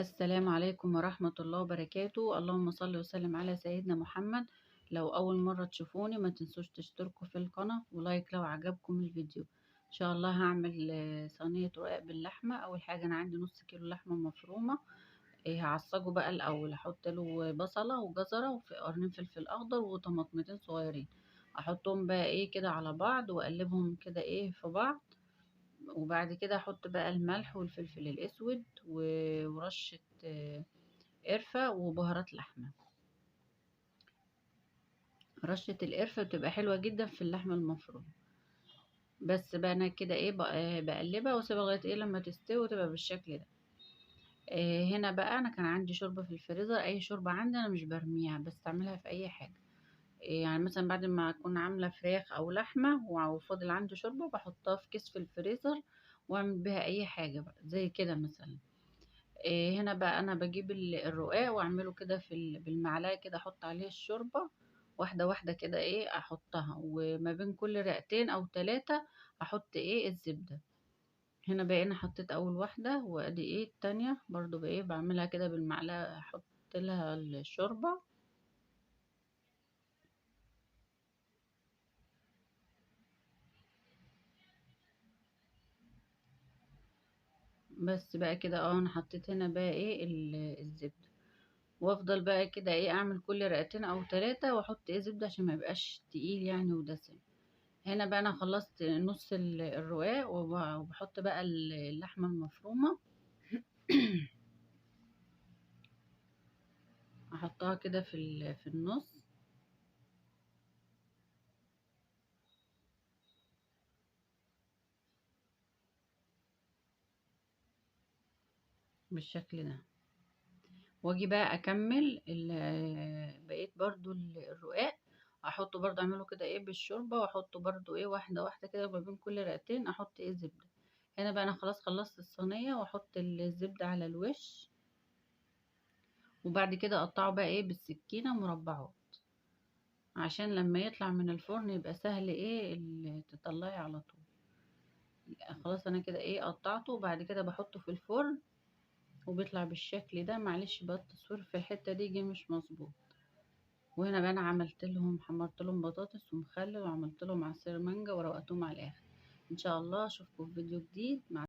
السلام عليكم ورحمة الله وبركاته. اللهم صل وسلم على سيدنا محمد. لو أول مرة تشوفوني ما تنسوش تشتركوا في القناة ولايك لو عجبكم الفيديو. إن شاء الله هعمل صينية رقاق باللحمة. أول حاجة أنا عندي نص كيلو لحمة مفرومة. هعصجه بقى الأول، أحط له بصلة وجزرة وقرنين فلفل أخضر وطماطمتين صغيرين، أحطهم بقى كده على بعض وأقلبهم كده في بعض. وبعد كده احط بقى الملح والفلفل الاسود ورشة قرفة وبهارات لحمة. رشة القرفة بتبقى حلوة جدا في اللحمة المفرومة. بس بقى انا كده بقلبها واسيبها لغاية لما تستوي وتبقى بالشكل ده. هنا بقى انا كان عندي شوربة في الفريزر، اي شوربة عندي انا مش برميها، بستعملها في اي حاجة. يعني مثلا بعد ما اكون عاملة فراخ او لحمة وفاضل عندي شوربة بحطها في كيس في الفريزر واعمل بيها اي حاجة بقى زي كده مثلا. هنا بقى انا بجيب الرقاق واعمله كده بالمعلقه كده، احط عليه الشوربه واحده واحده كده احطها، وما بين كل رقتين او ثلاثه احط الزبده. هنا بقى انا حطيت اول واحده، وادي التانية برضو بقى بعملها كده بالمعلقه، احط لها الشوربه. بس بقى كده انا حطيت هنا بقى الزبده، وافضل بقى كده اعمل كل رقتين او ثلاثه واحط زبده عشان ما يبقاش تقيل يعني ودسم. هنا بقى انا خلصت نص الرقاق وبحط بقى اللحمة المفرومة. احطها كده في النص بالشكل ده. واجي بقى اكمل بقيت برضو الرقاق احطه برضو، اعمله كده بالشوربة، واحطه برضو واحدة واحدة كده ما بين كل رقتين احط زبدة. هنا بقى انا خلاص خلصت الصينية، واحط الزبدة على الوش، وبعد كده اقطعه بقى بالسكينة مربعات عشان لما يطلع من الفرن يبقى سهل تطلعي على طول. خلاص انا كده قطعته، وبعد كده بحطه في الفرن وبيطلع بالشكل ده. معلش بقى التصوير في الحتة دي جه مش مظبوط. وهنا بقى انا حمرت لهم بطاطس ومخلل، وعملت لهم عصير مانجا وروقتهم على الاخر. ان شاء الله اشوفكم في فيديو جديد. مع